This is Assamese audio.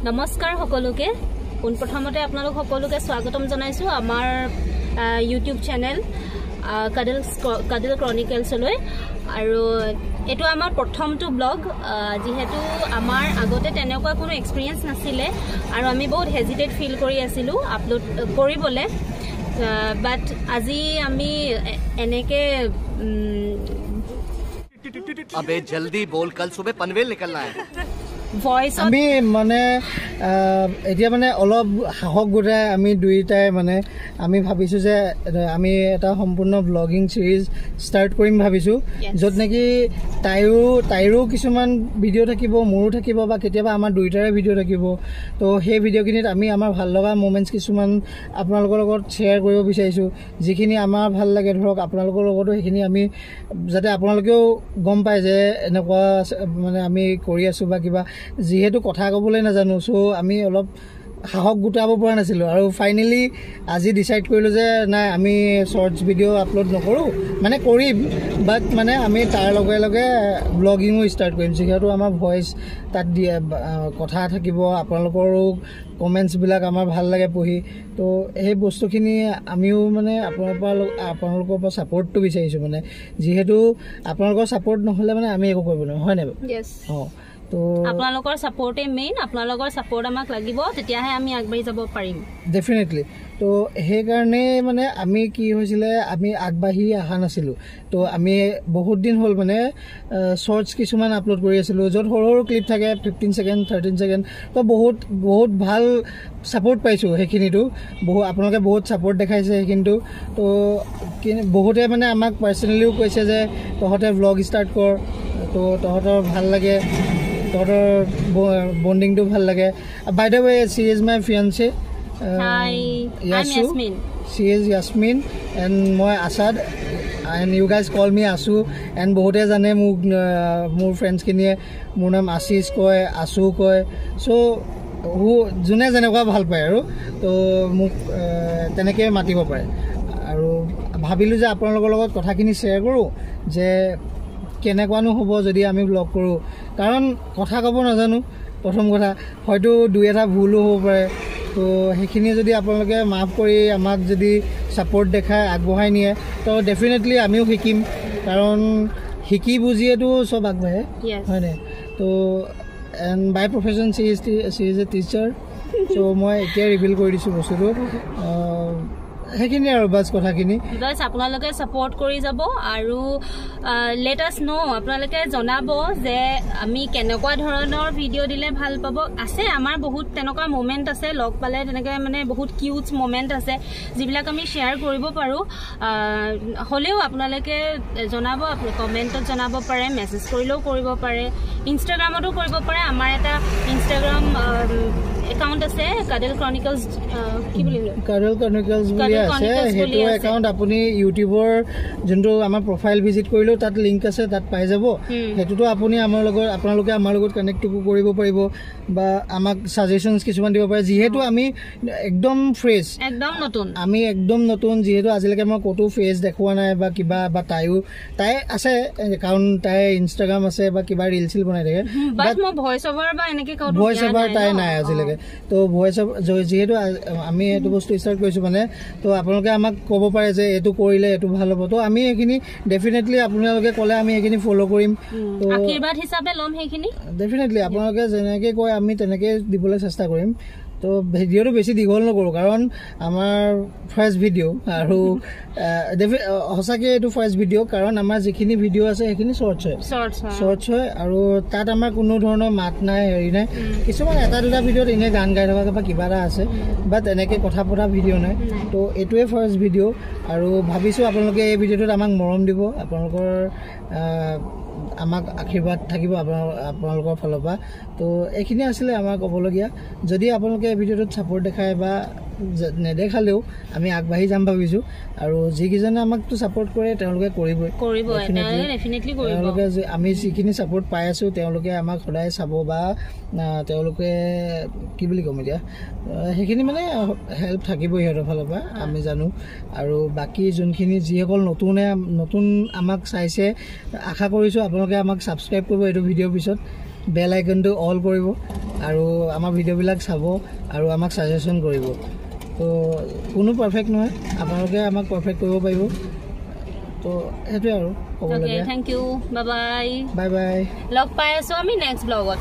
নমস্কাৰ সকলোকে পোনপ্ৰথমতে আপোনালোক সকলোকে স্বাগতম জনাইছো আমাৰ ইউটিউব চেনেল কাদিল ক্ৰনিকেলছলৈ আৰু এটো আমাৰ প্ৰথমটো ব্লগ যেহেতু আমাৰ আগতে তেনেকুৱা কোনো এক্সপেৰিয়েন্স নাছিলে আৰু আমি বহুত হেজিটেট ফিল কৰি আছিলো আপলোড কৰিবলে বাট আজি আমি এনেকে अबे जल्दी बोल कल सुबह पनवेल निकलना है ভয়েস আমি মানে এতিয়া মানে অলপ সাহস গোটাই আমি দুইটাই মানে আমি ভাবিছো যে আমি এটা সম্পূৰ্ণ ব্লগিং সিৰিজ ষ্টাৰ্ট কৰিম ভাবিছো যত নেকি তাইৰো কিছুমান ভিডিঅ' থাকিব মোৰো থাকিব বা কেতিয়াবা আমাৰ দুইটাৰে ভিডিঅ' থাকিব তো সেই ভিডিঅ'খিনিত আমি আমাৰ ভাল লগা মোমেন্টছ কিছুমান আপোনালোকৰ লগত শ্বেয়াৰ কৰিব বিচাৰিছো যিখিনি আমাৰ ভাল লাগে ধৰক আপোনালোকৰ লগতো সেইখিনি আমি যাতে আপোনালোকেও গম পায় যে এনেকুৱা মানে আমি কৰি আছো বা কিবা যেহেতু কথা ক'বলৈ নাজানো সো আমি অলপ সাহস গোটাব পৰা নাছিলো আৰু ফাইনালি আজি ডিসাইড কৰিলো যে নাই আমি শৰ্টস ভিডিঅ' আপলোড নকৰো মানে কৰিম বাট মানে আমি তাৰ লগে লগে ব্লগিংও ষ্টাৰ্ট কৰিম যেহেতু আমাৰ ভয়েস তাত দিয়ে কথা থাকিব আপোনালোকৰো কমেন্টছ বিলাক আমাৰ ভাল লাগে পঢ়ি তো এই বস্তুখিনি আমিও মানে আপোনালোকৰ পৰা সাপোৰ্টটো বিচাৰিছো মানে যেহেতু আপোনালোকৰ সাপোৰ্ট নহলে মানে আমি একো কৰিব নোৱাৰো হয় নাই यस তো আপোনালোকৰ সাপোৰ্টে মেইন আপোনালোকৰ সাপোৰ্ট আমাক লাগিব তেতিয়াহে আমি আগবাঢ়ি যাব পাৰিম ডেফিনেটলি তো সেই কাৰণে মানে আমি কি হৈছিলে আমি আগবাঢ়ি অহা নাছিলো তো আমি বহুত দিন হ'ল মানে শৰ্টস কিছুমান আপলোড কৰি আছিলো য'ত সৰু সৰু ক্লিপ থাকে 15 সেকেন্ড 13 সেকেন্ড তো বহুত ভাল সাপোৰ্ট পাইছো সেইখিনিটো আপোনালোকে বহুত সাপোৰ্ট দেখাইছে কিন্তু তো বহুতে মানে আমাক পাৰ্সোনালিও কৈছে যে তহঁতে ব্লগ ষ্টাৰ্ট কৰ তো তহঁতৰ ভাল লাগে তহঁতৰ বন্ডিংটো ভাল লাগে by the way she is my fiancé Hi, I'm Yasmin. She is Yasmin and moi Asad and you guys call me Asu and bohote jane মোৰ friends কিনিয়ে মোৰ নাম আশিস কয় আশু কয় সো হু জুনে জনেকুৱা ভাল পায় আৰু তো মোক তেনেকে মাতিব পাৰে আৰু ভাবিলো যে আপোনালোকৰ লগত কথাখিনি শ্বেয়াৰ কৰো যে কেনেকুৱানো হ'ব যদি আমি ব্লগ কৰো কাৰণ কথা ক'ব নাজানো প্ৰথম কথা হয়তো দুই এটা ভুলো হ'ব পাৰে তো সেইখিনি যদি আপোনালোকে মাফ কৰি আমাক যদি সাপোৰ্ট দেখায় আগবঢ়াই নিয়ে তো ডেফিনেটলি আমিও শিকিম কাৰণ শিকি বুজিয়েতো সব আগবাঢ়ে হয় নাই তো and by profession she is a teacher so মই এতিয়া ৰিভিল কৰি দিছো বস্তুটো হেকিনি আৰু বাস কথাখিনি গাইস আপোনালোকে সাপোৰ্ট কৰি যাব আৰু লেট আস নো আপোনালোকে জনাব যে আমি কেনেকুৱা ধৰণৰ ভিডিঅ' দিলে ভাল পাব আছে আমাৰ বহুত তেনেকুৱা মোমেন্ট আছে লগ পালে তেনেকৈ মানে বহুত কিউট মোমেন্ট আছে যিবিলাক আমি শ্বেয়াৰ কৰিব পাৰো হলেও আপোনালোকে জনাব আপুনি কমেন্টত জনাব পাৰে মেছেজ কৰিলেও কৰিব পাৰে ইনষ্টাগ্ৰামতো কৰিব পাৰে আমাৰ এটা ইনষ্টাগ্ৰাম একাউন্ট আছে কাদিল ক্ৰনিকেলছ কি বুলিলো কাদিল ক্ৰনিকেলছ বুলি আছে হেতু একাউন্ট আপুনি ইউটিউবৰ যোনটো আমাৰ প্ৰফাইল ভিজিট কৰিলো তাত লিংক আছে তাত পাই যাব হেতুটো আপুনি আপোনালোকে আমাৰ লগত কানেক্ট কৰিব পাৰিব বা আমাক সাজেশনস কিছুমান দিব পাৰে যেহেতু আমি একদম ফ্ৰেছ একদম নতুন যেহেতু আজিলৈকে মই কতো ফেস দেখুৱা নাই বা কিবা বা তাই আছে কাৰণ তাই ইনষ্টাগ্ৰাম আছে বা কিবা ৰিল সিল বনাই থাকে বাট মই ভয়েস ওভাৰ বা এনেকে কতো ভয়েস ওভাৰ তাই নাই আজিলৈকে তো ভয়েস যেহেতু আমি এটো বস্তু ষ্টাৰ্ট কৰিছো মানে তো আপোনালোকে আমাক ক'ব পাৰে যে এটো কৰিলে এটো ভাল হ'ব তো আমি এখিনি ডেফিনেটলি আপোনালোকে ক'লে আমি এখিনি ফলো কৰিম তো আশীৰ্বাদ হিচাপে লম হেখিনি ডেফিনেটলি আপোনালোকে যেনেকৈ কয় আমি তেনেকৈ দিবলৈ চেষ্টা কৰিম তো ভিডিঅ'টো বেছি দীঘল নকৰো কাৰণ আমাৰ ফাৰ্স্ট ভিডিঅ' আৰু হসাকে এটো ফাৰ্স্ট ভিডিঅ' কাৰণ আমাৰ যিখিনি ভিডিঅ' আছে সেইখিনি শৰ্টস হয় আৰু তাত আমাৰ কোনো ধৰণৰ মাত নাই হেৰি নাই কিছুমান এটা দুটা ভিডিঅ'ত এনে গান গাই থকা বা কিবা এটা আছে বাট এনেকৈ কথা পতা ভিডিঅ' নাই তো এইটোৱে ফাৰ্স্ট ভিডিঅ' আৰু ভাবিছো আপোনালোকে এই ভিডিঅ'টোত আমাক মৰম দিব আপোনালোকৰ আমাক আশীৰ্বাদ থাকিব আপোনালোকৰ ফালৰ পৰা তো এইখিনি আছিলে আমাৰ ক'বলগীয়া যদি আপোনালোকে এই ভিডিঅ'টোত সাপোৰ্ট দেখায় বা নেদেখালেও আমি আগবাঢ়ি যাম ভাবিছো আৰু যিকিজনে আমাকতো সাপোৰ্ট কৰে তেওঁলোকে কৰিব ডেফিনেটলি কৰিব তেওঁলোকে আমি যিখিনি সাপোৰ্ট পাই আছো তেওঁলোকে আমাক সদায় চাব বা তেওঁলোকে কি বুলি ক'ম এতিয়া সেইখিনি মানে হেল্প থাকিব ইহঁতৰ ফালৰ পৰা আমি জানো আৰু বাকি যোনখিনি যিসকল নতুন আমাক চাইছে আশা কৰিছো আপোনালোকে আমাক সাবস্ক্ৰাইব কৰিব এইটো ভিডিঅ'ৰ পিছত বেল আইকনটো অল কৰিব আৰু আমাৰ ভিডিঅ'বিলাক চাব আৰু আমাক ছাজেশ্যন কৰিব তো কোনো পাৰফেক্ট নহয় আপোনালোকে আমাক পাৰফেক্ট কৰিব পাৰিব তো সেইটোৱে আৰু ক'ব লাগে thank U bye bye bye bye লগ পাই আছোঁ আমি নেক্সট ব্লগত